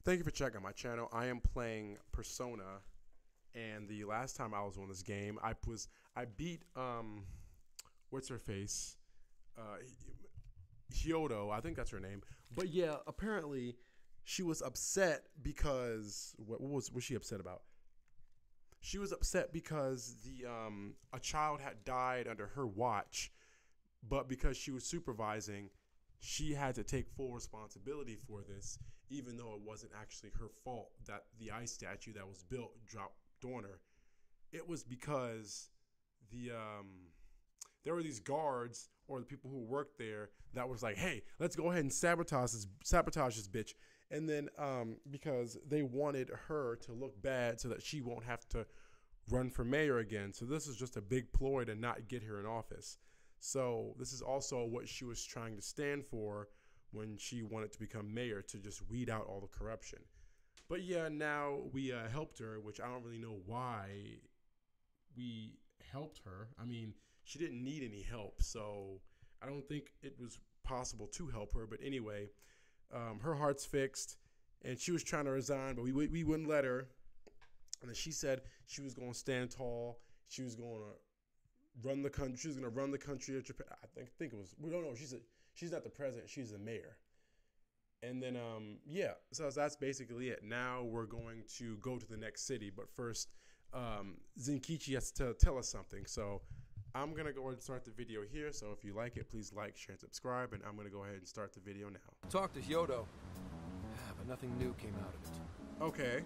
Thank you for checking out my channel. I am playing Persona, and the last time I was on this game, I beat what's her face, Hyodo, I think that's her name. But yeah, apparently she was upset because what was she upset about? She was upset because a child had died under her watch, but because she was supervising, she had to take full responsibility for this, even though it wasn't actually her fault that the ice statue that was built dropped on her. It was because there were these guards or the people who worked there that was like, hey, let's go ahead and sabotage this bitch. And then because they wanted her to look bad so that she won't have to run for mayor again. So this is just a big ploy to not get her in office. So this is also what she was trying to stand for when she wanted to become mayor, to just weed out all the corruption. But yeah, now we helped her, which I don't really know why we helped her. I mean, she didn't need any help, so I don't think it was possible to help her. But anyway, her heart's fixed, and she was trying to resign, but we wouldn't let her. And then she said she was going to stand tall. She was going to run the country. She was going to run the country of Japan. I think it was. We don't know. She's not the president. She's the mayor. And then yeah. So that's basically it. Now we're going to go to the next city, but first, ZENKICHIS has to tell us something. So I'm gonna go ahead and start the video here. So if you like it, please like, share, and subscribe. And I'm gonna go ahead and start the video now. Talk to Hyodo, but nothing new came out of it. Okay.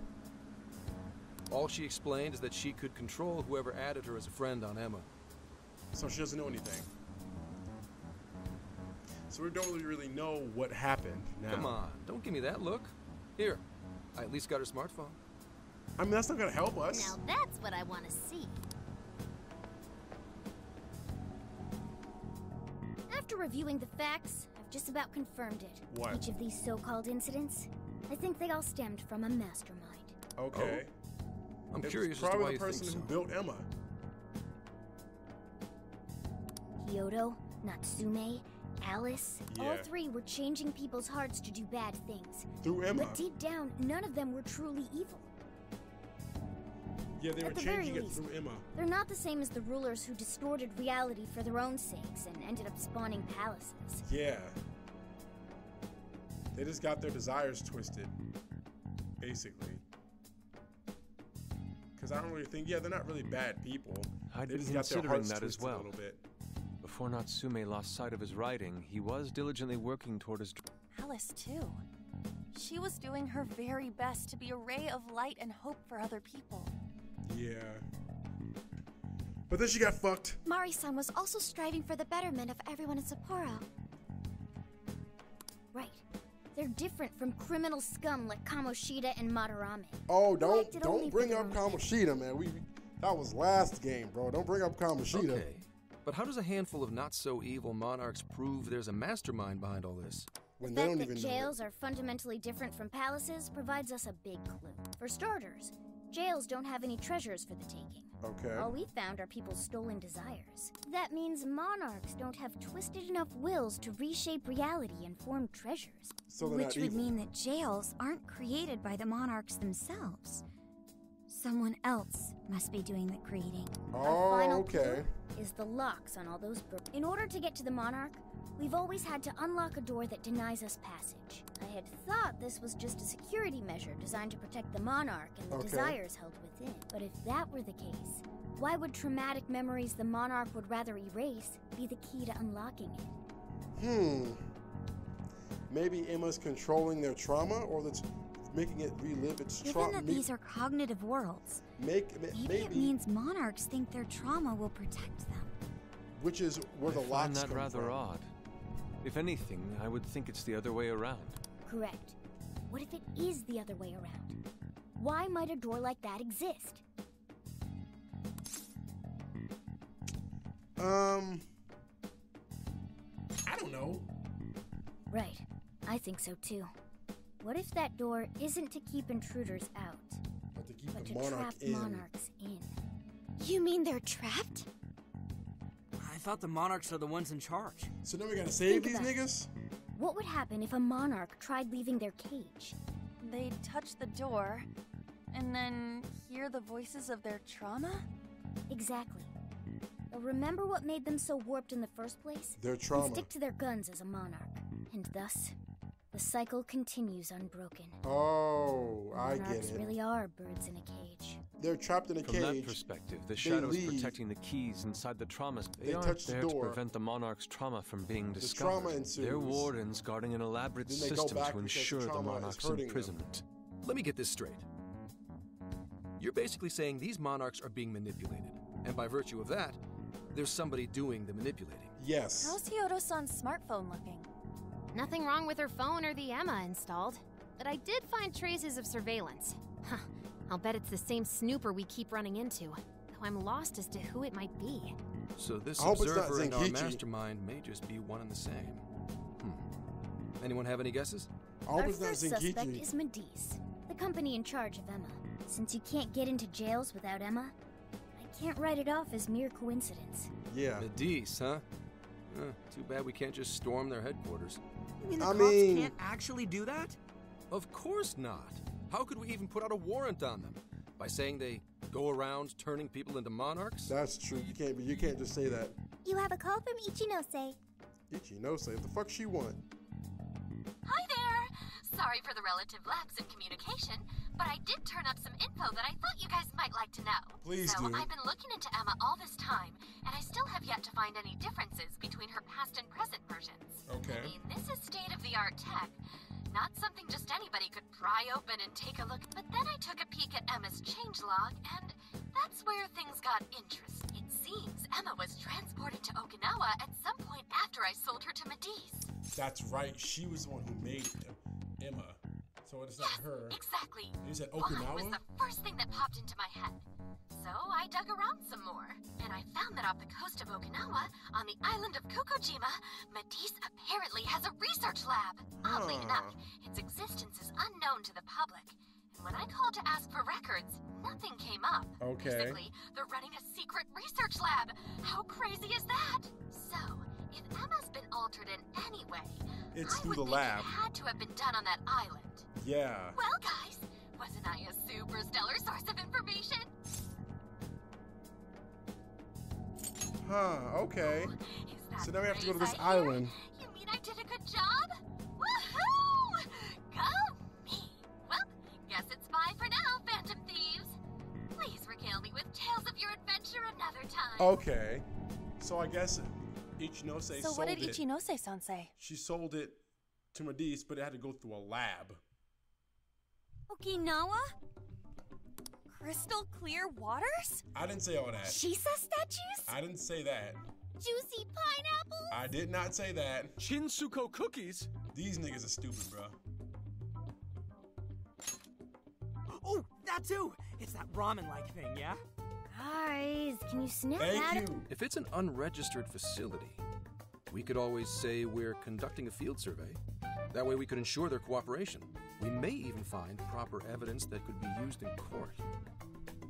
All she explained is that she could control whoever added her as a friend on Emma. So she doesn't know anything. So we don't really know what happened now. Come on, don't give me that look. Here, I at least got her smartphone. I mean, that's not gonna help us. Now that's what I want to see. After reviewing the facts, I've just about confirmed it. What? Each of these so-called incidents, I think they all stemmed from a mastermind. Okay. Oh? I'm curious as to why probably you the person think so. who built Emma. Hyodo, Natsume, Alice, Yeah. all three were changing people's hearts to do bad things. Through Emma. But deep down, none of them were truly evil. Yeah, they were At the very changing it least, through Emma. they're not the same as the rulers who distorted reality for their own sakes and ended up spawning palaces. Yeah. They just got their desires twisted, basically. Because I don't really think, yeah, they're not really bad people. I'd They been just got their considering hearts that as twisted well. a little bit. Before Natsume lost sight of his writing, he was diligently working toward his Alice, too. She was doing her very best to be a ray of light and hope for other people. Yeah. But then she got fucked. Mari-san was also striving for the betterment of everyone in Sapporo. Right. They're different from criminal scum like Kamoshida and Madarame. Oh, Who acted only don't for bring their up own Kamoshida, man. That was last game, bro. Don't bring up Kamoshida. Okay, but how does a handful of not-so-evil monarchs prove there's a mastermind behind all this? When The they fact don't that even know jails are fundamentally different from palaces provides us a big clue. For starters, jails don't have any treasures for the taking. Okay. All we found are people's stolen desires. That means monarchs don't have twisted enough wills to reshape reality and form treasures. So they're Which not would evil. mean that jails aren't created by the monarchs themselves. Someone else must be doing the creating. Oh, Our final okay. clue is the locks on all those In order to get to the monarch, we've always had to unlock a door that denies us passage. I had thought this was just a security measure designed to protect the monarch and the Okay. desires held within. But if that were the case, why would traumatic memories the monarch would rather erase be the key to unlocking it? Maybe Emma's controlling their trauma, or that's making it relive its Given trauma. that these are cognitive worlds, Maybe it means monarchs think their trauma will protect them. which is where I the find locks that come rather from. odd. If anything, I would think it's the other way around. Correct. What if it is the other way around? Why might a door like that exist? I don't know. Right. I think so too. What if that door isn't to keep intruders out, But to keep but the to monarch trap in. monarchs in? You mean they're trapped? I thought the monarchs are the ones in charge. So then we gotta save Think these about it. niggas? What would happen if a monarch tried leaving their cage? they touch the door, and then hear the voices of their trauma? Exactly. But remember what made them so warped in the first place? Their They trauma. stick to their guns as a monarch, and thus, the cycle continues unbroken. Oh, I get Monarchs it. really are birds in a cage. They're trapped in a From that cage. perspective, the shadows leave. protecting the keys inside the trauma. They aren't touch the there door. to prevent the monarch's trauma from being The discovered. trauma ensues. They're wardens guarding an elaborate Then they go system back to because the ensure the trauma is monarch's hurting them. imprisonment. Let me get this straight. You're basically saying these monarchs are being manipulated, and by virtue of that, there's somebody doing the manipulating. Yes. How's Hyodo-san's smartphone looking? Nothing wrong with her phone or the Emma installed. But I did find traces of surveillance. Huh, I'll bet it's the same snooper we keep running into, though I'm lost as to who it might be. So this I hope it's not observer and our Zenkichi. mastermind may just be one and the same. Anyone have any guesses? I hope Our it's not first suspect Zenkichi. is Medice, the company in charge of Emma. Since you can't get into jails without Emma, I can't write it off as mere coincidence. Yeah. Medice, huh? Too bad we can't just storm their headquarters. You mean the I cops mean- can't actually do that? Of course not. How could we even put out a warrant on them? By saying they go around turning people into monarchs? That's true. You can't just say that. You have a call from Ichinose. Ichinose, what the fuck she want? Hi there! Sorry for the relative lapse in communication, but I did turn up some info that I thought you guys might like to know. Please so do. I've been looking into Emma all this time, and I still have yet to find any differences between her past and present versions. Okay. I mean, this is state-of-the-art tech. Not something just anybody could pry open and take a look. But then I took a peek at Emma's changelog, and that's where things got interesting. It seems Emma was transported to Okinawa at some point after I sold her to Medice. That's right. She was the one who made Emma. So it's not her. Exactly. You said Why Okinawa? was the first thing that popped into my head. So I dug around some more, and I found that off the coast of Okinawa, on the island of Kokojima, Medice apparently has a research lab. Oddly enough, its existence is unknown to the public. And when I called to ask for records, nothing came up. Okay. Basically, they're running a secret research lab. How crazy is that? So, if Emma's been altered in any way, It's I through would the think lab. it had to have been done on that island. Yeah. Well, guys, wasn't I a super stellar source of information? Huh, okay. Is that So now we have to go to praise this I hear? island. You mean I did a good job? Woohoo! Go me! Well, guess it's bye for now, Phantom Thieves. Please regale me with tales of your adventure another time. Okay. So I guess Ichinose So sold what did it. Ichinose-san say? She sold it to Medice, but it had to go through a lab. Okinawa? Crystal clear waters? I didn't say all that. Shisa statues? I didn't say that. Juicy pineapple? I did not say that. Shinsuko cookies? These niggas are stupid, bro. Oh, that too! It's that ramen-like thing, yeah? Guys, can you snap Thank out of- you. If it's an unregistered facility, we could always say we're conducting a field survey. That way we could ensure their cooperation. We may even find proper evidence that could be used in court.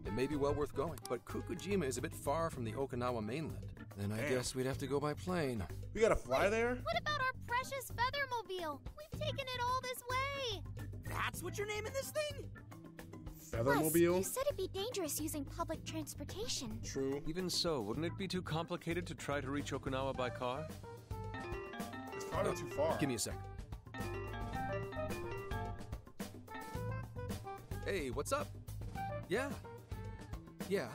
It may be well worth going, but Kokujima is a bit far from the Okinawa mainland. Then I Damn. guess we'd have to go by plane. We gotta fly there? What about our precious Feathermobile? We've taken it all this way. That's what you're naming this thing? Plus, Feathermobile? you said it'd be dangerous using public transportation. True. Even so, wouldn't it be too complicated to try to reach Okinawa by car? It's probably too far. Give me a sec. Hey, what's up? Yeah. Yeah,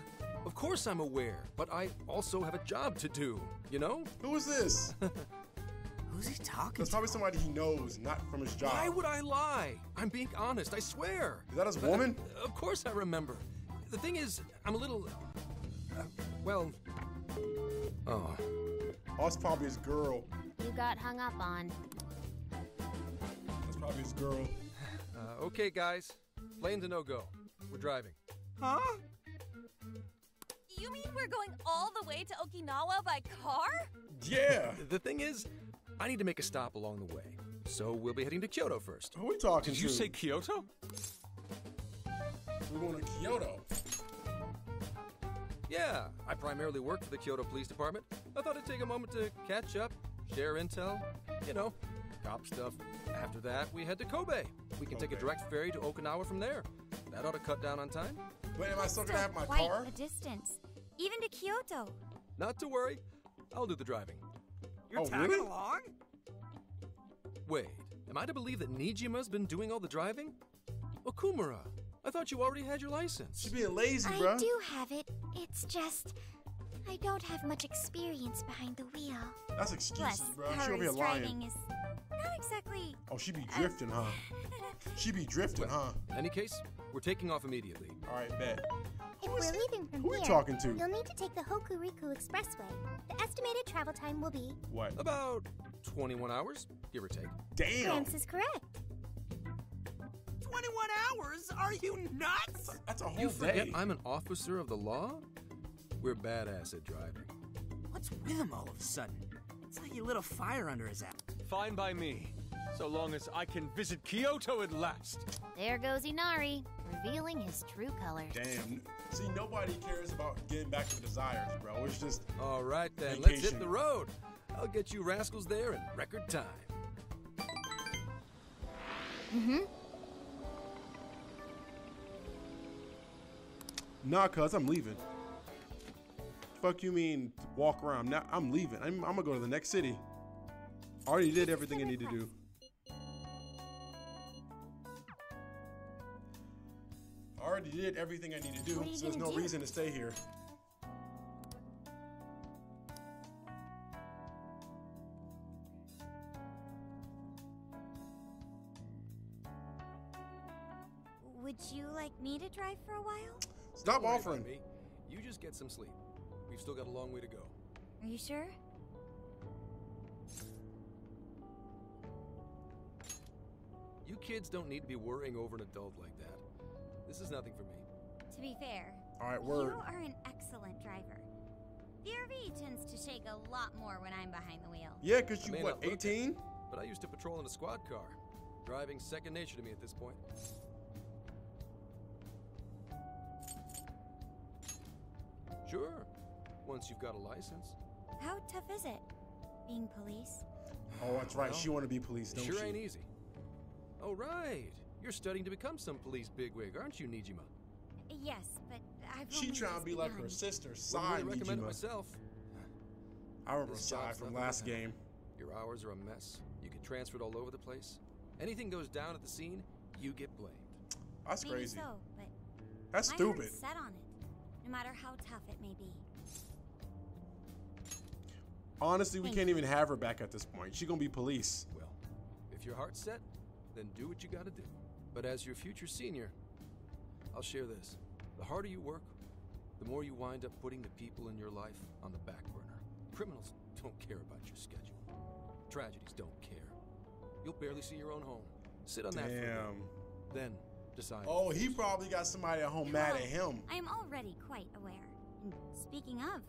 of course I'm aware, but I also have a job to do, you know? Who is this? Who's he talking That's to? probably somebody he knows, not from his job. Why would I lie? I'm being honest, I swear. Is that his woman? Of course I remember. The thing is, I'm a little... well... Oh, Oh, it's probably his girl. You got hung up on. That's probably his girl. okay, guys. Plane's a no-go. We're driving. Huh? You mean we're going all the way to Okinawa by car? Yeah. The thing is, I need to make a stop along the way. So we'll be heading to Kyoto first. Who are we talking Did to? you say Kyoto? We're going to Kyoto. Yeah, I primarily work for the Kyoto Police Department. I thought I'd take a moment to catch up, share intel, you know, cop stuff. After that, we head to Kobe. We can take a direct ferry to Okinawa from there. That ought to cut down on time. But am I still gonna have my quite car? a distance, even to Kyoto. Not to worry. I'll do the driving. You're Oh, tagging really? along? Wait, am I to believe that Nijima's been doing all the driving? Okumura, I thought you already had your license. She being lazy, I bruh. do have it. It's just I don't have much experience behind the wheel. That's excuses, Plus, bro. She over here Haru's lying. driving is not exactly. Oh, she be drifting, huh? She be drifting, huh? In any case, we're taking off immediately. All right, bet. If we're leaving from Who here, we talking to? you'll need to take the Hokuriku Expressway. The estimated travel time will be. What? About 21 hours, give or take. Damn. Gramps is correct. 21 hours? Are you nuts? That's a whole You forget day. I'm an officer of the law? We're badass at driving. What's with him all of a sudden? It's like he lit a fire under his ass. Fine by me, so long as I can visit Kyoto at last. There goes Inari, revealing his true colors. Damn. See, nobody cares about getting back to desires, bro. It's just All right, then, let's Vacation. hit the road. I'll get you rascals there in record time. nah, cuz I'm leaving. Fuck you mean walk around? Now I'm leaving. I'm gonna go to the next city. I already did everything I need to do. I already did everything I need to do, What are you so there's gonna no do? reason to stay here. Would you like me to drive for a while? Stop Don't worry about offering. me. You just get some sleep. We've still got a long way to go. Are you sure? You kids don't need to be worrying over an adult like that. This is nothing for me. To be fair, All right, word. you are an excellent driver. The RV tends to shake a lot more when I'm behind the wheel. Yeah, cause I you may what, not look it, 18? But I used to patrol in a squad car. Driving's second nature to me at this point. Sure, once you've got a license. How tough is it, being police? Oh, that's right. Well, She want to be police, don't Sure she? ain't easy. Oh, right. You're studying to become some police bigwig, aren't you, Nijima? Yes, but I've She only trying to just be like her begun. sister, Wouldn't Sai really recommend it Nijima. myself. I remember This Sai job's from nothing last but hell. game. Your hours are a mess. You get transferred all over the place. Anything goes down at the scene, you get blamed. That's Maybe crazy. so, but That's my stupid. heart's set on it, no matter how tough it may be. Honestly, we Thank can't you. even have her back at this point. She gonna be police. Well, if your heart's set, then do what you gotta do. But as your future senior, I'll share this. The harder you work, the more you wind up putting the people in your life on the back burner. Criminals don't care about your schedule. Tragedies don't care. You'll barely see your own home. Sit on that for a bit. Damn. Then decide. Oh, he probably got somebody at home mad at him. I am already quite aware. And speaking of,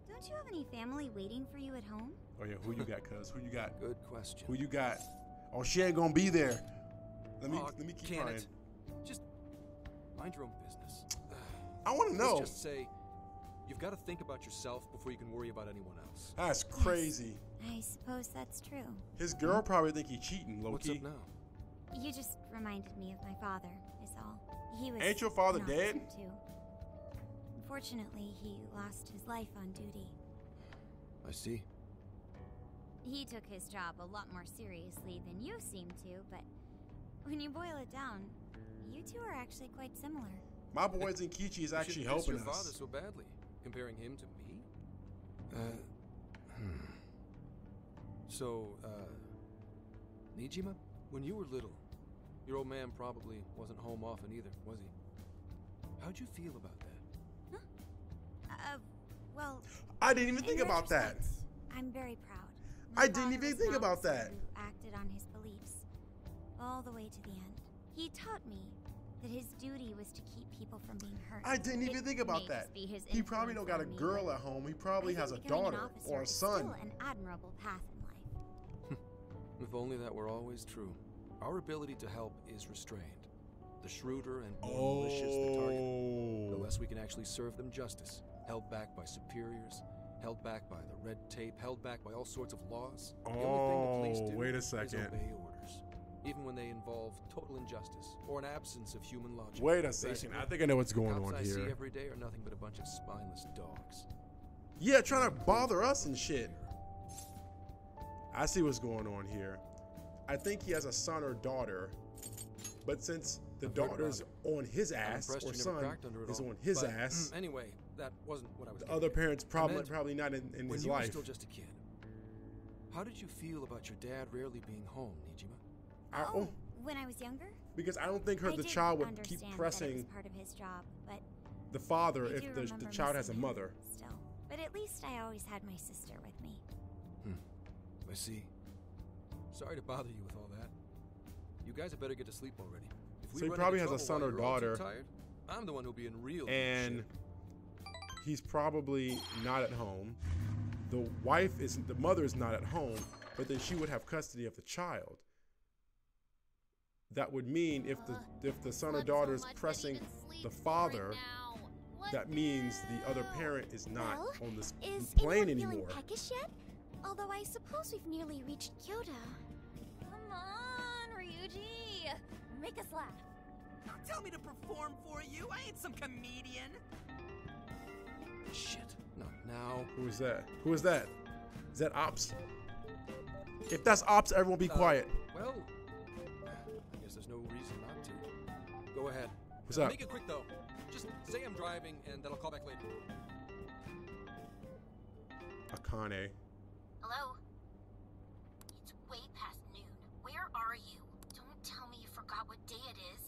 don't you have any family waiting for you at home? Oh yeah, who you got, cuz? Who you got? Good question. Who you got? Oh, she ain't gonna be there. Let me Aw, keep can trying. it? Just mind your own business. I want to Let's know. just say you've got to think about yourself before you can worry about anyone else. That's crazy. I suppose that's true. His girl probably think he cheating, low What's key. up now? You just reminded me of my father, is all. He was Ain't your father an dead? officer, too. Unfortunately, he lost his life on duty. I see. He took his job a lot more seriously than you seem to, but when you boil it down, you two are actually quite similar. My boy Zenkichi is actually You should miss helping your father us. so badly, comparing him to me. So, Nijima, when you were little, your old man probably wasn't home often either, was he? How'd you feel about that? Well, I didn't even in think about that. retrospect, I'm very proud. I didn't father even was think an about officer that. Who acted on his beliefs all the way to the end. He taught me that his duty was to keep people from being hurt. I didn't even It think about may that. just be his He probably don't influence got a on me, girl but at home. He probably I has a think becoming an daughter officer or a is son. Still an admirable path in life. If only that were always true. Our ability to help is restrained. The shrewder and more malicious the target, the Oh. less we can actually serve them justice, held back by superiors Held back by the red tape, held back by all sorts of laws. The only Oh, thing the police do wait a is second. obey orders, even when they involve total injustice or an absence of human logic. Wait a second. Basically, I think I know what's going the cops on I see here. every day are nothing but a bunch of spineless dogs. Yeah, trying to bother us and shit. I see what's going on here. I think he has a son or daughter, but since the I've heard daughter's about on his I'm ass, impressed or you never son cracked under it is all. on his But, ass, Anyway, that wasn't what I was the getting other at. parent's I probably meant not in when his you were life. still just a kid. How did you feel about your dad rarely being home, Nijima? Oh, When I was younger, because I don't think I the did child would keep understand that it pressing was part of his job, but the father I if do the remember child has a missing him mother. Still, but at least I always had my sister with me. I see. Sorry to bother you with all that. You guys had better get to sleep already. If So he run probably into has a trouble son while or you're all too daughter. tired, I'm the one who'll be in real deep And shit. he's probably not at home. The mother is not at home, but then she would have custody of the child. That would mean if the son or daughter is pressing the father, that means the other parent is not Well, on this Is plane anyone anymore. feeling peckish yet? Although I suppose we've nearly reached Kyoto. Come on, Ryuji. Make us laugh. Don't tell me to perform for you. I ain't some comedian. Shit. Not now. Who is that? Who is that? Is that Ops? If that's Ops, everyone be quiet. Well, I guess there's no reason not to. Go ahead. What's up? Make it quick though. Just say I'm driving and then I'll call back later. Akane. Hello? It's way past noon. Where are you? Don't tell me you forgot what day it is.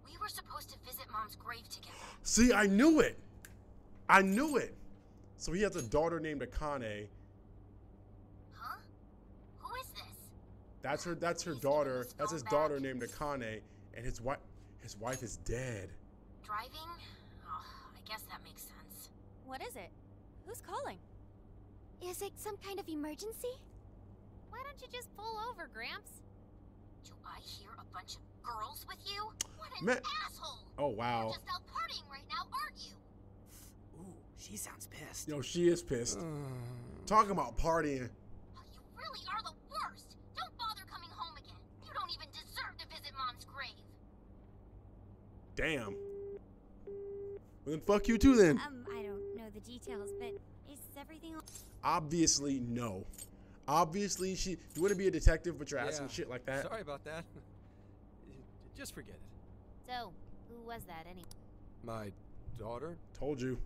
We were supposed to visit Mom's grave together. See, I knew it. I knew it. So he has a daughter named Akane. Huh? Who is this? That's her Please daughter. give me That's his his phone daughter back. named Akane, and his wife is dead. Driving? Oh, I guess that makes sense. What is it? Who's calling? Is it some kind of emergency? Why don't you just pull over, Gramps? Do I hear a bunch of girls with you? What an Man. asshole! Oh wow. You're just out partying right now, aren't you? Ooh, she sounds pissed. Yo, she is pissed. Talking about partying. Oh, you really are the worst! Don't bother coming home again. You don't even deserve to visit Mom's grave. Damn. Well, then fuck you too then. I don't know the details, but is everything Obviously no. Obviously you wouldn't be a detective, but you're asking Yeah. shit like that. Sorry about that. Just forget it. So, who was that anyway? My daughter? Told you.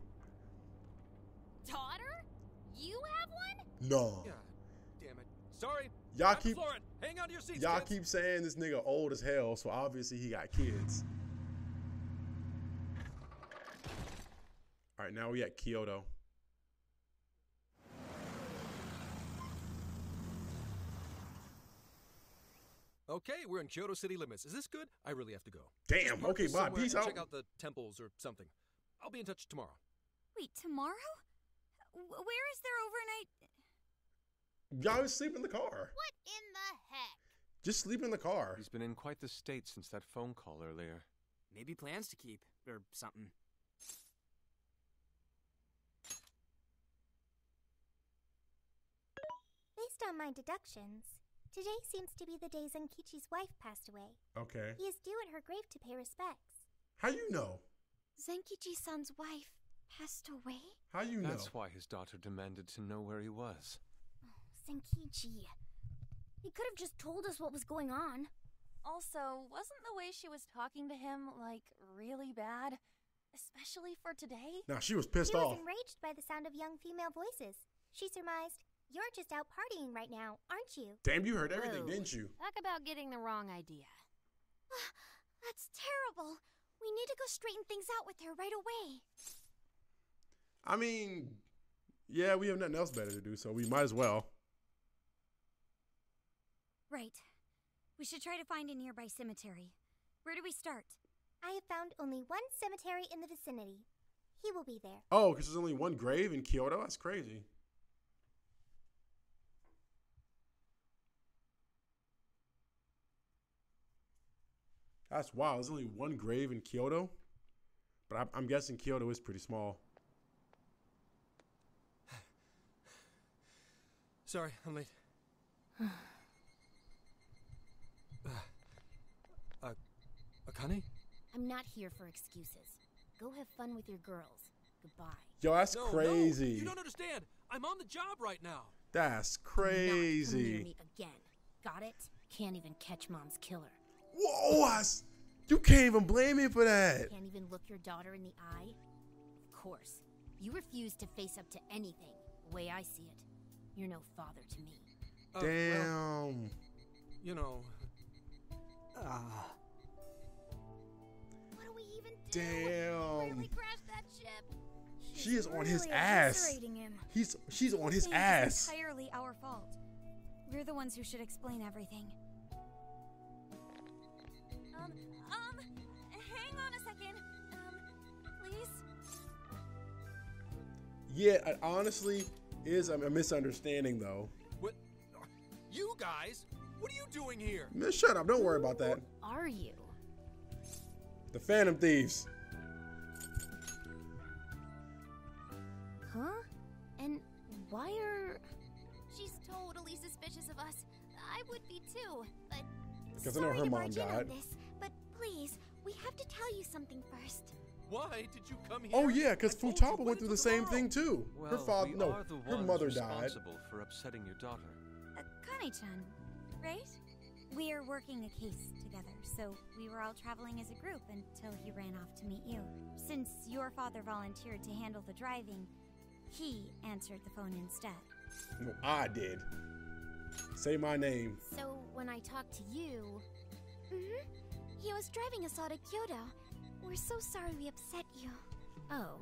Daughter? You have one? No. Yeah. Damn it. Sorry. Y'all I'm keep Florin. Hang on to your seats. y'all kids. keep saying this nigga old as hell, so obviously he got kids. All right, now we at Kyoto. Okay, we're in Kyoto city limits. Is this good? I really have to go. Damn. Park Okay, this bye. somewhere Peace and out. Check out the temples or something. I'll be in touch tomorrow. Wait, tomorrow? Where is there overnight? Y'all just sleep in the car. What in the heck? Just sleep in the car. He's been in quite the state since that phone call earlier. Maybe plans to keep, or something. Based on my deductions, today seems to be the day Zenkichi's wife passed away. Okay. He is due at her grave to pay respects. How you know? Zenkichi-san's wife passed away? How you know? That's why his daughter demanded to know where he was. Zenkichi. He could have just told us what was going on. Also, wasn't the way she was talking to him, like, really bad? Especially for today? Now she was pissed She off. was enraged by the sound of young female voices. She surmised, "You're just out partying right now, aren't you?" Damn, you heard everything, Whoa. didn't you? Talk about getting the wrong idea. That's terrible. We need to go straighten things out with her right away. I mean, yeah, we have nothing else better to do, so we might as well. Right. We should try to find a nearby cemetery. Where do we start? I have found only one cemetery in the vicinity. He will be there. Oh, because there's only one grave in Kyoto? That's crazy. That's wild. There's only one grave in Kyoto? But I'm guessing Kyoto is pretty small. Sorry, I'm late. Akane? I'm not here for excuses. Go have fun with your girls. Goodbye. Yo, that's No, crazy. No, you don't understand. I'm on the job right now. That's Do not come near crazy. me again. Got it? Can't even catch Mom's killer. Whoa, you can't even blame me for that. Can't even look your daughter in the eye? Of course. You refuse to face up to anything, the way I see it. You're no father to me. Well, Damn. you know. What do we even do? Where Damn. we crashed that ship? She is on his Really ass. eviscerating him. She's on his It's ass. entirely our fault. We're the ones who should explain everything. Hang on a second. Please? Yeah, it honestly is a misunderstanding though. What? You guys? What are you doing here? Man, shut up. Don't worry about that. Are you? The Phantom Thieves. Huh? And why are... She's totally suspicious of us. I would be too, but... Because I know Sorry her to mom barge in on died. this, but please, we have to tell you something first. Why did you come here? Oh yeah, because I told you, Futaba wait went through the until same tomorrow. thing too. Well, Her father, we no, are the her ones mother died. responsible for upsetting your daughter. Akane-chan, right? We are working a case together, so we were all traveling as a group until he ran off to meet you. Since your father volunteered to handle the driving, he answered the phone instead. No, I did. Say my name. So when I talk to you... He was driving us all to Kyoto. We're so sorry we upset you. Oh,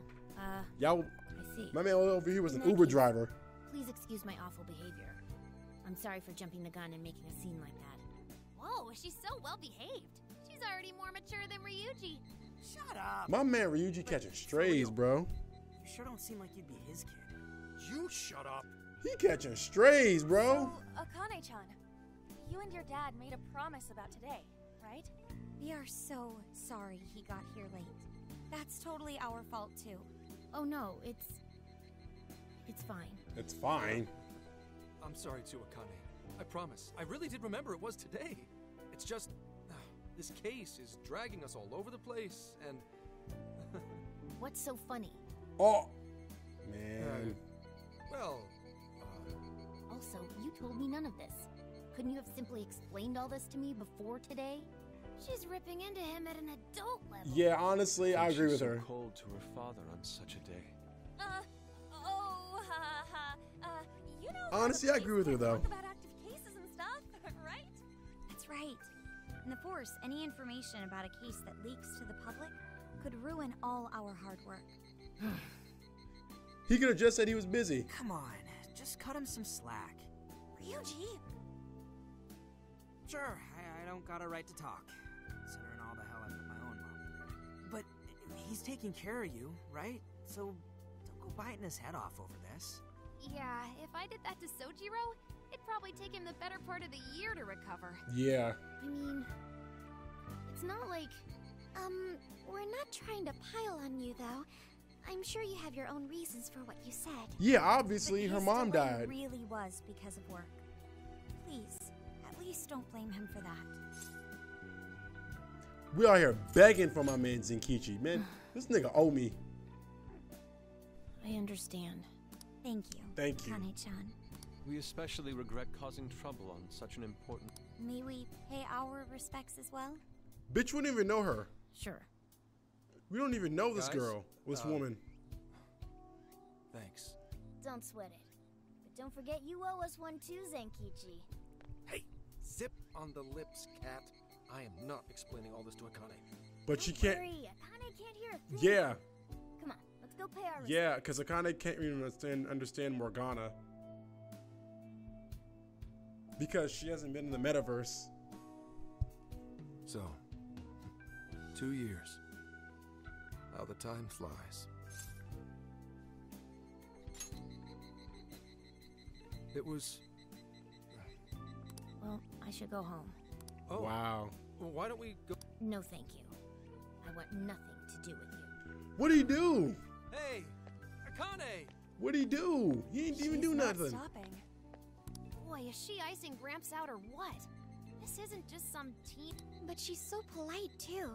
Y'all, I see. my man over here was an In that Uber case- driver. Please excuse my awful behavior. I'm sorry for jumping the gun and making a scene like that. Whoa, she's so well behaved. She's already more mature than Ryuji. Shut up. My man Ryuji catching strays, bro. You sure don't seem like you'd be his kid. You shut up. He catching strays, bro. So, Akane-chan, you and your dad made a promise about today, right? We are so sorry he got here late. That's totally our fault too. Oh no, it's fine. It's fine. I'm sorry too, Akane. I promise. I really did remember it was today. It's just this case is dragging us all over the place, and What's so funny? Oh, man. well, Also, you told me none of this. Couldn't you have simply explained all this to me before today? She's ripping into him at an adult level. Yeah, honestly, I Think agree she's with so her. cold to her father on such a day. You know. Honestly, I agree with her, though. Talk about active cases and stuff, right? That's right. And of course, any information about a case that leaks to the public could ruin all our hard work. He could have just said he was busy. Come on, just cut him some slack. Ryuji, Sure, I don't got a right to talk, considering all the hell I put my own mom through. But he's taking care of you, right? So don't go biting his head off over this. Yeah, if I did that to Sojiro, it'd probably take him the better part of the year to recover. Yeah. I mean, it's not like... We're not trying to pile on you, though. I'm sure you have your own reasons for what you said. Yeah, obviously, but her his mom delay died. really was because of work. Please, at least don't blame him for that. We out here begging for my man Zenkichi. Man, this nigga owe me. I understand. Thank you. Thank you. Kane-chan. We especially regret causing trouble on such an important... May we pay our respects as well? Bitch, we don't even know her. Sure. We don't even know this Guys, girl, this woman. thanks. Don't sweat it. But don't forget you owe us one too, Zenkichi. Hey, zip on the lips, cat. I am not explaining all this to Akane. But she Don't can't. worry, Akane can't hear a thing. Yeah, Come on, let's go pay our yeah, because Akane can't even understand Morgana. Because she hasn't been in the metaverse. So, 2 years. How the time flies. It was... Well, I should go home. Oh, Wow. well, why don't we go... No, thank you. I want nothing to do with you. What'd he do? Hey, Akane! What'd he do? He ain't even She's do not nothing. stopping. boy, is she icing Gramps out or what? This isn't just some teen. But she's so polite, too.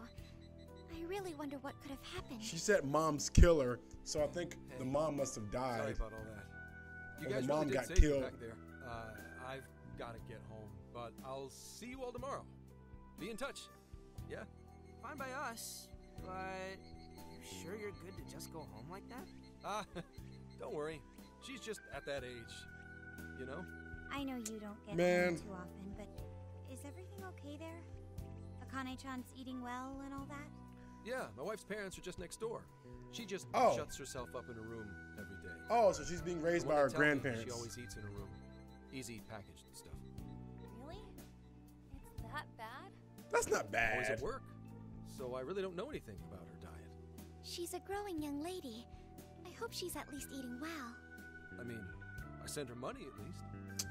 I really wonder what could have happened. She said mom's killer, so I think the mom must have died. Sorry about all that. You Or guys the mom really did got save me killed. back there. I've got to get home, but I'll see you all tomorrow. Be in touch. Yeah? Fine by us, but you sure you're good to just go home like that? Don't worry. She's just at that age, you know? I know you don't get Man. home too often, but is everything okay there? Akane-chan's eating well and all that? Yeah, my wife's parents are just next door. She just Oh. shuts herself up in a room every day. Oh, so she's being raised by When her they tell me, grandparents. She always eats in her room. Easy packaged stuff. Really? It's that bad? That's not Always bad. at work. So I really don't know anything about her diet. She's a growing young lady. I hope she's at least eating well. I mean, I send her money at least.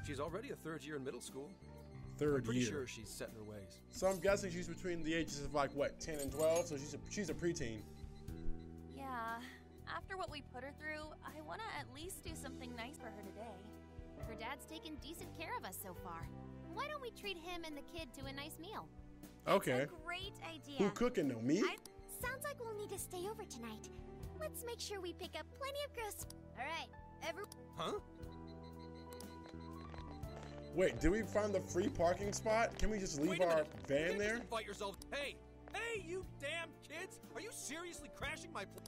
She's already a third year in middle school. I'm Third pretty year. sure she's set in her ways. So I'm guessing she's between the ages of like what, 10 and 12. So she's a preteen. Yeah. After what we put her through, I want to at least do something nice for her today. Her dad's taken decent care of us so far. Why don't we treat him and the kid to a nice meal? Okay. Great idea. Who cooking though? Me? Sounds like we'll need to stay over tonight. Let's make sure we pick up plenty of gross. All right, Huh? Wait, did we find the free parking spot? Can we just leave Wait a our minute. You van can't there? just invite yourselves. Hey, you damn kids! Are you seriously crashing my place?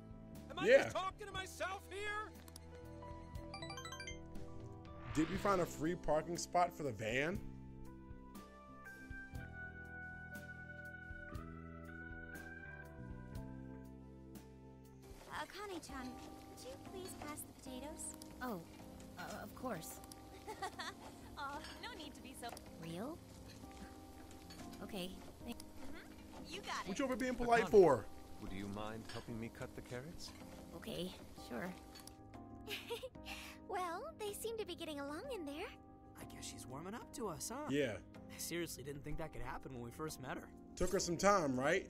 Am I Yeah. just talking to myself here? Did we find a free parking spot for the van? Akane-chan, could you please pass the potatoes? Oh, of course. No need to be so. Real? Okay. You got What you over being Akane. polite for? Would you mind helping me cut the carrots? Okay, sure. Well, they seem to be getting along in there. I guess she's warming up to us, huh? Yeah. I seriously didn't think that could happen when we first met her. Took her some time, right?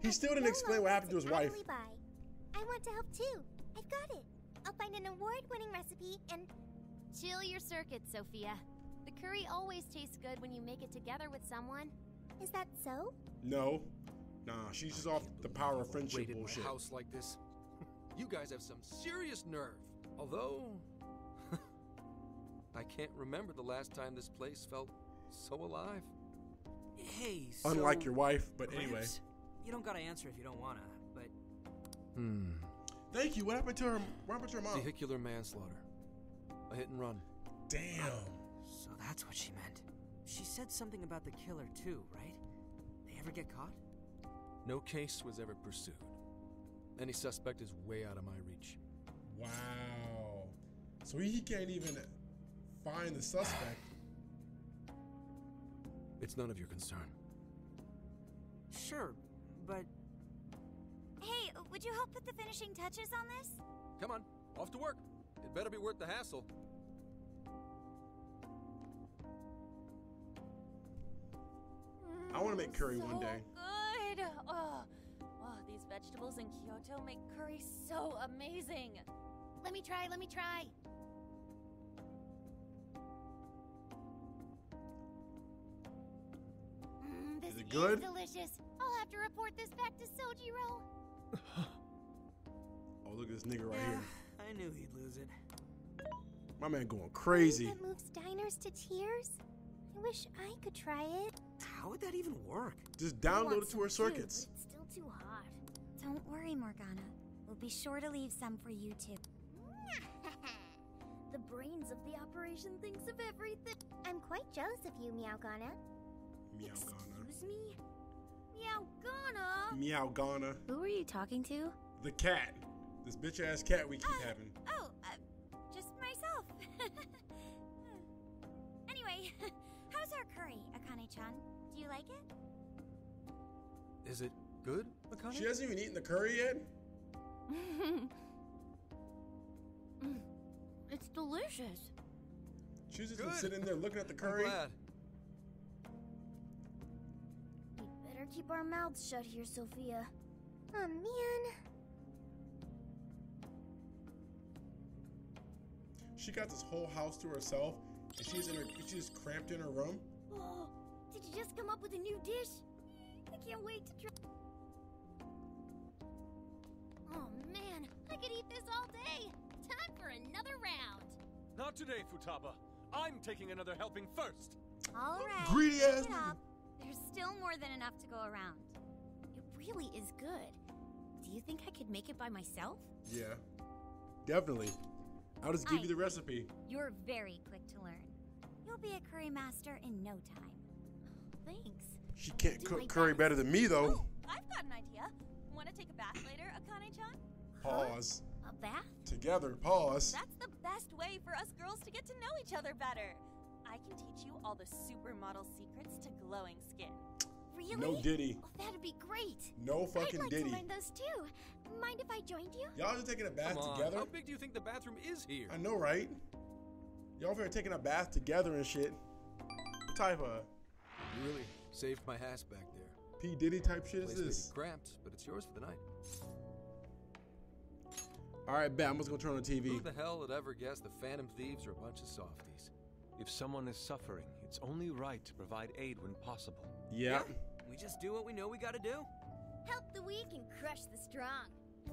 He still didn't explain what happened to his wife. I want to help too. I've got it. I'll find an award-winning recipe and... Chill your circuits, Sophia. The curry always tastes good when you make it together with someone. Is that so? No. Nah, she's just off the power of friendship Raided bullshit. my house like this. You guys have some serious nerve. Although, I can't remember the last time this place felt so alive. Hey, so... Unlike your wife, but anyway. Gramps, you don't gotta answer if you don't wanna, but... Thank you. What happened to her? What happened to her mom? Vehicular manslaughter. A hit and run. Damn. So that's what she meant. She said something about the killer too, right? They ever get caught? No case was ever pursued. Any suspect is way out of my reach. Wow. So he can't even find the suspect. It's none of your concern. Sure, but... Hey, would you help put the finishing touches on this? Come on, off to work. It better be worth the hassle. I want to make curry so one day. Good. Oh, these vegetables in Kyoto make curry so amazing. Let me try. This Is it good? delicious. I'll have to report this back to Sojiro. Oh, look at this nigga right here. I knew he'd lose it. My man going crazy. That moves diners to tears? I wish I could try it. How would that even work? Just I want download it to some her too, circuits. but it's still too hot. Don't worry, Morgana. We'll be sure to leave some for you too. The brains of the operation thinks of everything. I'm quite jealous of you, Meowgana. Meowgana. Excuse me? Meowgana? Meowgana. Who are you talking to? The cat. This bitch ass cat we keep having. Oh, just myself. Anyway, how's our curry, Akane-chan? Do you like it? Is it good, Akane? She hasn't even eaten the curry yet? It's delicious. She's just been Good. sitting there looking at the I'm curry. glad. We'd better keep our mouths shut here, Sophia. Oh, man. She got this whole house to herself, and she's just cramped in her room. Oh, did you just come up with a new dish? I can't wait to try. Oh man, I could eat this all day. Time for another round. Not today, Futaba. I'm taking another helping first. All right. Greedy ass keep it nigga. up. There's still more than enough to go around. It really is good. Do you think I could make it by myself? Yeah, definitely. I'll just give you the recipe. You're very quick to learn. You'll be a curry master in no time. Thanks. She can't Do my cook curry best. better than me, though. Oh, I've got an idea. Want to take a bath later, Akane-chan? Pause. A bath? Together, pause. That's the best way for us girls to get to know each other better. I can teach you all the supermodel secrets to glowing skin. Really? No Diddy. Oh, that'd be great. No I'd fucking like Diddy. to learn those too. Mind if I joined you? Y'all just taking a bath Come on, together? how big do you think the bathroom is here? I know, right? Y'all over here taking a bath together and shit. What type of You really saved my ass back there. P. Diddy type shit is Place may be this? cramped, but it's yours for the night. Alright, bet. I'm just gonna turn on the TV. Who the hell would ever guess the Phantom Thieves are a bunch of softies? If someone is suffering, it's only right to provide aid when possible. Yeah. We just do what we know we gotta do. Help the weak and crush the strong.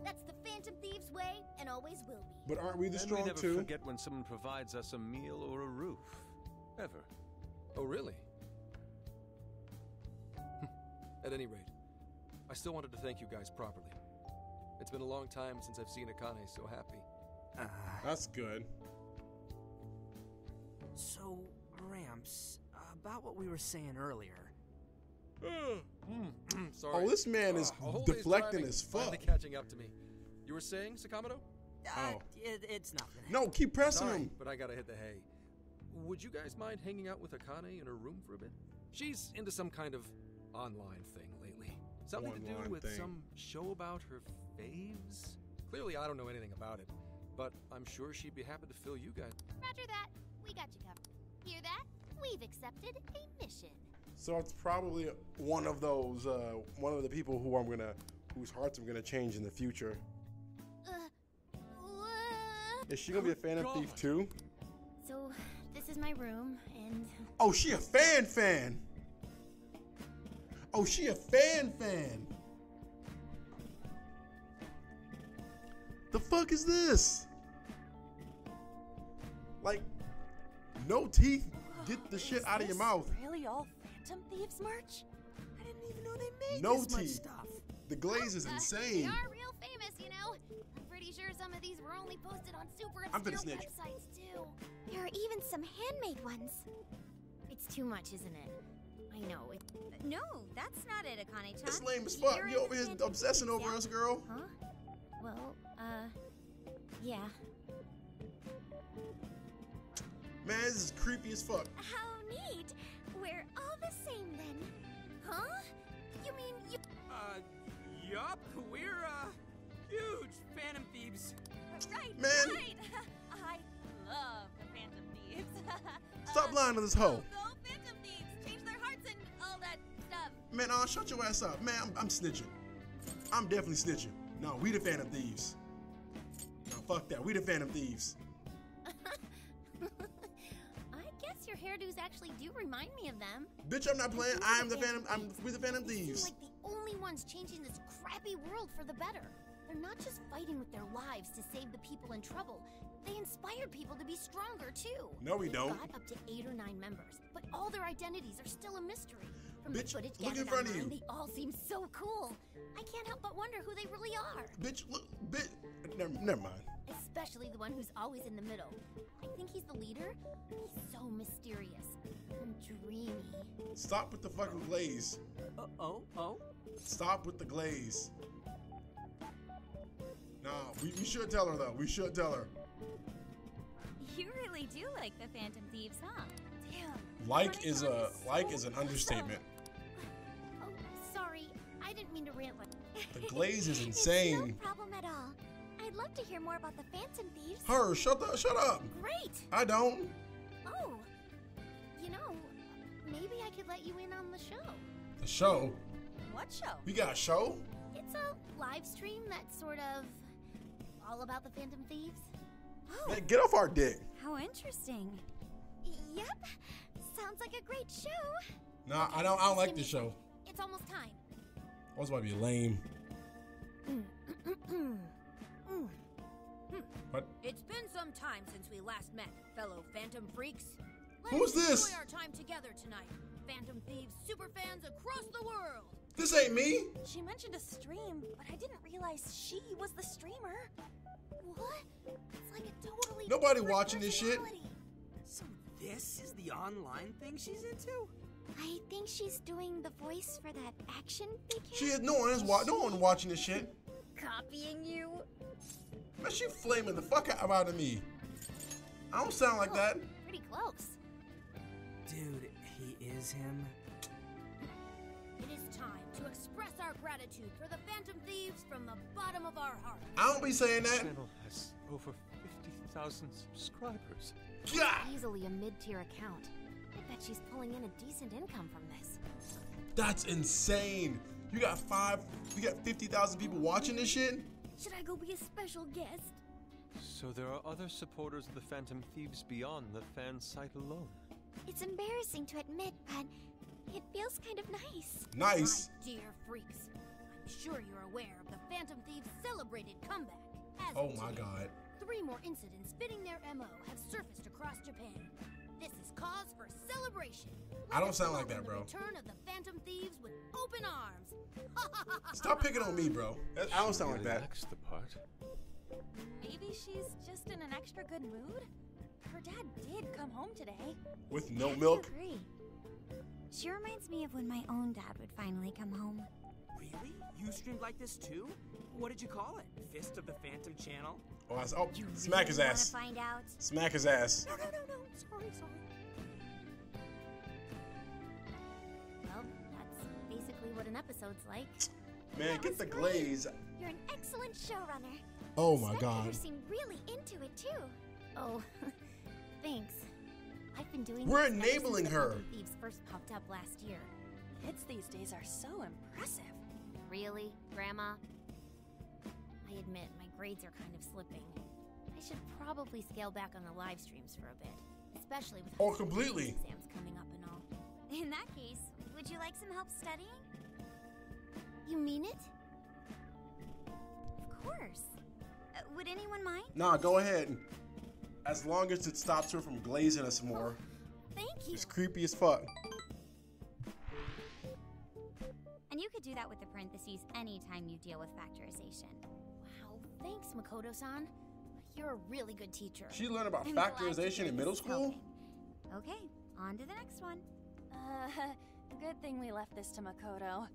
That's the Phantom Thieves way and always will be. But aren't we the And strong we never too? forget when someone provides us a meal or a roof. Ever. Oh, really? At any rate, I still wanted to thank you guys properly. It's been a long time since I've seen Akane so happy. That's good. So, Gramps, about what we were saying earlier. Sorry. Oh, this man is A whole day's deflecting driving, as finally fuck. catching up to me. You were saying, Sakamoto? Oh. It's nothing. No, keep pressing Sorry, him. but I gotta hit the hay. Would you guys mind hanging out with Akane in her room for a bit? She's into some kind of online thing lately. Something to Online do with thing. some show about her faves? Clearly, I don't know anything about it, but I'm sure she'd be happy to fill you guys. Roger that. We got you covered. Hear that? We've accepted a mission. So it's probably one of those, one of the people whose hearts I'm gonna change in the future. Is she gonna be a Phantom Thief too? So, this is my room, and Oh, she a fan. Oh, she a fan. The fuck is this? Like, no teeth. Get the shit out of your mouth. Really all Phantom Thieves merch? I didn't even know they made No this much teeth. stuff. The glaze is They insane. are real famous, you know. I'm pretty sure some of these were only posted on super I'm finna obscure snitch. websites too. there are even some handmade ones. It's too much, isn't it? I know. No, that's not it, Akane-chan. It's lame as fuck. You're You in over the here Phantom obsessing Thieves, over yeah? us, girl. Huh? Well, yeah. Man, this is creepy as fuck. How neat. We're all the same then. Huh? You mean you... Yup, we're, huge Phantom Thieves. Right, Man. right. I love the Phantom Thieves. Stop lying to this hoe. Go Phantom Thieves. Change their hearts and all that stuff. Man, shut your ass up. Man, I'm snitching. I'm definitely snitching. No, we the Phantom Thieves. No, fuck that. We the Phantom Thieves. I guess your hairdos actually do remind me of them. Bitch, I'm not playing. We the Phantom They seem Thieves. like the only ones changing this crappy world for the better. They're not just fighting with their lives to save the people in trouble. They inspired people to be stronger too. No, we They've don't. got up to 8 or 9 members, but all their identities are still a mystery. From Bitch, the footage look in gathered front of online, you. they all seem so cool. I can't help but wonder who they really are. Bitch, look, bitch. Never mind. Especially the one who's always in the middle. I think he's the leader. He's so mysterious and dreamy. Stop with the fucking glaze. Oh? Stop with the glaze. Nah, we should tell her though. We should tell her. You really do like the Phantom Thieves, huh? Damn. Like is an understatement. Oh, sorry. I didn't mean to rant like The glaze is It's insane. no problem at all. I'd love to hear more about the Phantom Thieves. Her, shut up. Great! I don't. Oh, you know, maybe I could let you in on the show. The show. What show? We got a show? It's a live stream that's sort of all about the Phantom Thieves. Oh, Man, get off our dick. how interesting. Yep. Sounds like a great show. Nah, I don't like this show. It's almost time. I was about to be lame. What? It's been some time since we last met, fellow Phantom Freaks. Who's this? Enjoy our time together tonight. Phantom Thieves superfans across the world. This ain't me. She mentioned a stream, but I didn't realize she was the streamer. What? It's like a totally Nobody different watching this shit. personality. So this is the online thing she's into? I think she's doing the voice for that action figure. She is no one watching this shit. Copying you. Man, she flaming the fuck out of me. I don't sound like that. Pretty close. Dude, he is him. It is time to express our gratitude for the Phantom Thieves from the bottom of our heart. I don't be saying The that. channel has over 50,000 subscribers. God, Easily a mid-tier account. I bet she's pulling in a decent income from this. that's insane. You got 50,000 people watching this shit? Should I go be a special guest? So there are other supporters of the Phantom Thieves beyond the fan site alone. It's embarrassing to admit, but it feels kind of nice. Nice. My dear freaks, I'm sure you're aware of the Phantom Thieves' celebrated comeback. As Oh of my today, god. 3 more incidents fitting their MO have surfaced across Japan. This is cause for celebration. I don't Let us sound like welcome that, bro. The return of the Phantom Thieves with open arms. Stop picking on me, bro. I don't sound like Really that. likes the part. Maybe she's just in an extra good mood? Her dad did come home today. With I no have to milk? agree. She reminds me of when my own dad would finally come home. Really? You streamed like this too? What did you call it? Fist of the Phantom channel? Oh, smack his ass. Want to find out? Smack his ass. No. Sorry. Well, that's basically what an episode's like. Man, get the glaze. You're an excellent showrunner. Oh my Spectators god. seem really into it too. Oh, thanks. I've been doing We're this ever since enabling the her. Phantom Thieves first popped up last year. Kids these days are so impressive. Really, Grandma? I admit, my grades are kind of slipping. I should probably scale back on the live streams for a bit, especially with Oh, completely. exams coming up and all. In that case, would you like some help studying? You mean it? Of course. Would anyone mind? Nah, go ahead. As long as it stops her from glazing us more. Thank you. It's creepy as fuck. And you could do that with the parentheses anytime you deal with factorization. Wow, thanks, Makoto-san. You're a really good teacher. She learned about I'm glad to factorization hear in middle this is school? helping. Okay, on to the next one. Good thing we left this to Makoto.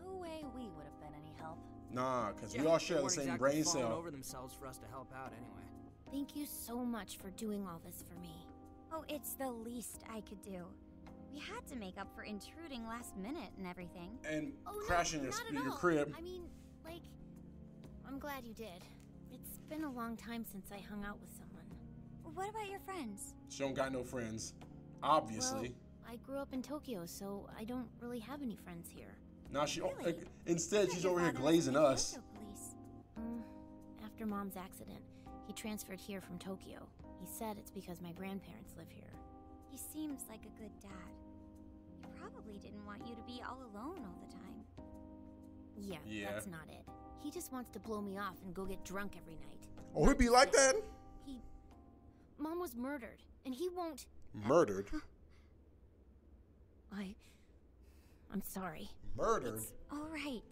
No way we would have been any help. Nah, because we all share they the weren't same exactly brain falling cell. over themselves for us to help out anyway. Thank you so much for doing all this for me. Oh, it's the least I could do. We had to make up for intruding last minute and everything. And Oh, no, crashing not at your all. crib. I mean, like, I'm glad you did. It's been a long time since I hung out with someone. What about your friends? She don't got no friends. Obviously. Well, I grew up in Tokyo, so I don't really have any friends here. Now she Really? instead I she's thought over your here father was glazing in the us. Kyoto police. After Mom's accident, he transferred here from Tokyo. He said it's because my grandparents live here. He seems like a good dad. He probably didn't want you to be all alone all the time. Yeah, that's not it. He just wants to blow me off and go get drunk every night. Oh, he'd be like that? Mom was murdered, and he won't... Murdered? I'm sorry. Murdered? All right.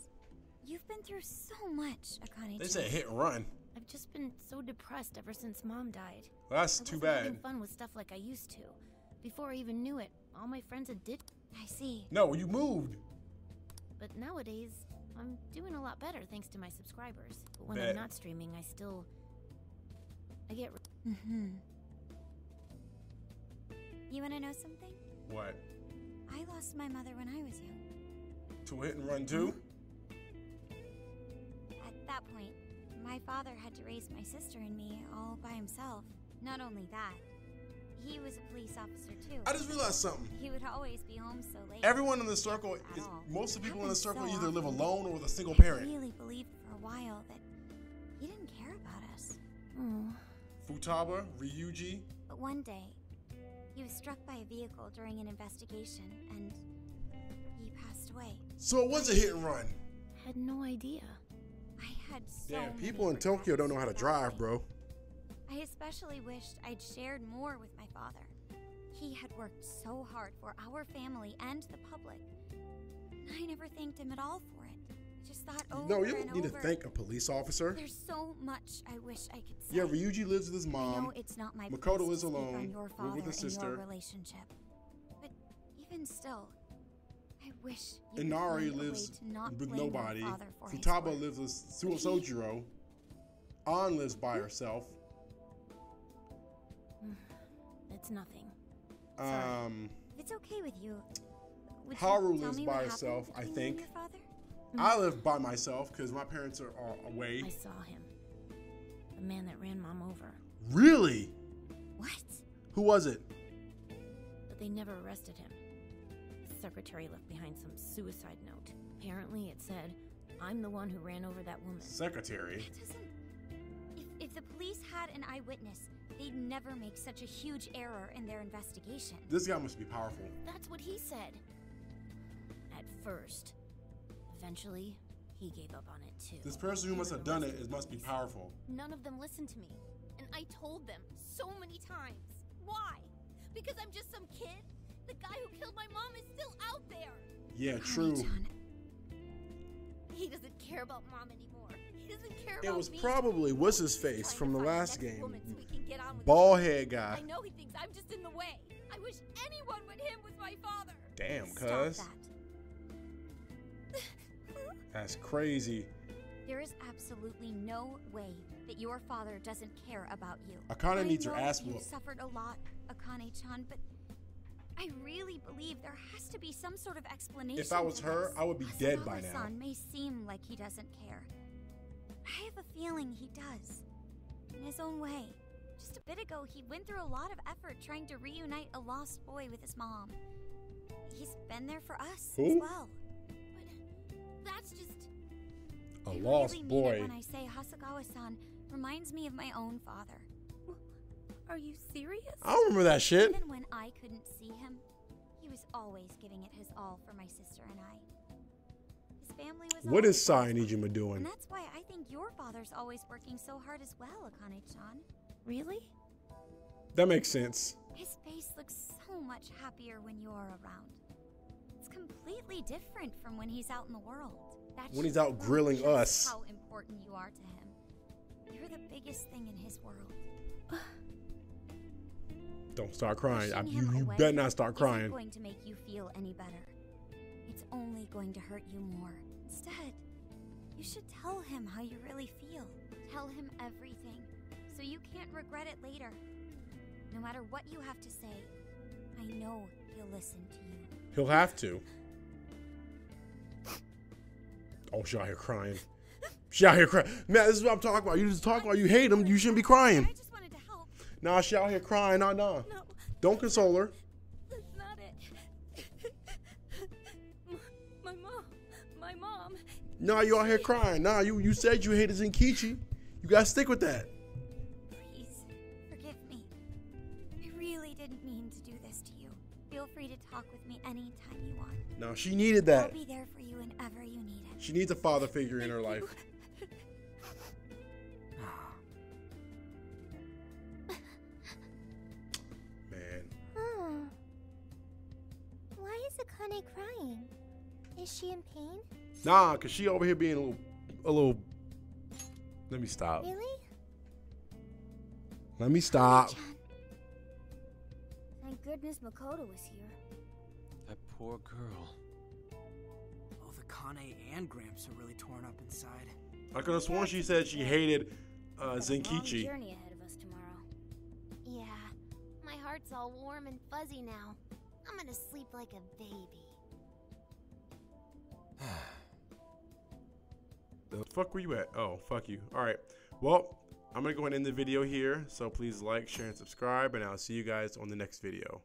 You've been through so much, Akane. They said hit and run. I've just been so depressed ever since Mom died. Well, that's I too wasn't bad. having fun with stuff like I used to. Before I even knew it, all my friends had did. I see. No, you moved. But nowadays, I'm doing a lot better thanks to my subscribers. But when Bet. I'm not streaming, I get... Mm-hmm. You want to know something? What? I lost my mother when I was young. To hit and run too? At that point, my father had to raise my sister and me all by himself. Not only that, he was a police officer too. I just realized something. He would always be home so late. Everyone in the circle, At all. most of the people in the Happened circle so either live often. alone or with a single I parent. really believed for a while that he didn't care about us. Oh, Futaba, Ryuji. But one day, he was struck by a vehicle during an investigation, and he passed away. So it was a hit and run. Had no idea. I had so Damn, many people in Tokyo don't know how to regrets drive, that bro. way. I especially wished I'd shared more with my father. He had worked so hard for our family and the public. I never thanked him at all for it. I just thought over No, you and don't need over, to thank a police officer. there's so much I wish I could say. Yeah, Ryuji lives with his I mom. know it's not my Makoto place is to speak alone. on your We're father with his and sister. your relationship. But even still, I wish you could Inari find a way lives to not with blame your nobody. father for his Futaba work. lives with But he- Sojiro. An lives by herself. It's nothing. If it's okay with you, would Haru you tell lives me by what herself, happened I between you and think. your father? I live by myself because my parents are away. I saw him. The man that ran Mom over. Really? What? Who was it? But they never arrested him. His secretary left behind some suicide note. Apparently it said, "I'm the one who ran over that woman." Secretary. That doesn't... If the police had an eyewitness, they'd never make such a huge error in their investigation. This guy must be powerful. That's what he said. At first. Eventually, he gave up on it too. This person who must have done it must be powerful. None of them listened to me. And I told them so many times. Why? Because I'm just some kid? The guy who killed my mom is still out there. Yeah, true. Honey-chan, He doesn't care about Mom anymore. He doesn't care about It was me. probably what's his He's face trying from to the find last next game. woman so we can get on with Bald it. head guy. I know he thinks I'm just in the way. I wish anyone but him was my father. Damn, stop cuz. that. That's crazy. There is absolutely no way that your father doesn't care about you. Akane needs her I know ass you whooped. suffered a lot, Akane-chan, but I really believe there has to be some sort of explanation. If I was to her, this. I would be dead by now. Hasagawa-san may seem like he doesn't care. I have a feeling he does. In his own way. Just a bit ago, he went through a lot of effort trying to reunite a lost boy with his mom. He's been there for us as Who? well. But that's just... A I lost really mean boy. it when I say Hasagawa-san reminds me of my own father. Are you serious? I don't remember that shit. Even when I couldn't see him, he was always giving it his all for my sister and I. His family was What is always Sayanijima and doing? that's why I think your father's always working so hard as well, Akane-chan. Really? That makes sense. His face looks so much happier when you're around. It's completely different from when he's out in the world. That When he's should out prove grilling just us. how important you are to him. You're the biggest thing in his world. Don't start crying. Pushing You him away better not start isn't crying. going to make you feel any better. It's only going to hurt you more. Instead, you should tell him how you really feel. Tell him everything, so you can't regret it later. No matter what you have to say, I know he'll listen to you. He'll have to. Oh, she out here crying. She out here crying. Man, this is what I'm talking about. You just talk about you hate him. You shouldn't be crying. I just wanted to help. Nah, she out here crying. Nah. No, Don't console her. that's not it. My mom. Nah, you out here crying. Nah, you said you hated Zenkichi. You gotta stick with that. Please, forgive me. I really didn't mean to do this to you. Feel free to talk with me anytime you want. No, she needed I'll that. be there for you whenever you need it. She needs a father figure in her life. Man. Oh. Why is Akane crying? Is she in pain? Nah, cause she over here being a little. Let me stop. Really? Let me stop. Thank goodness Makoto was here. That poor girl. Both Akane and Gramps are really torn up inside. I could have sworn she said she hated Got a long Zenkichi. journey ahead of us tomorrow. Yeah, my heart's all warm and fuzzy now. I'm gonna sleep like a baby. The fuck were you at? Oh, fuck you. Alright. Well, I'm gonna go ahead and end the video here. So please like, share, and subscribe, and I'll see you guys on the next video.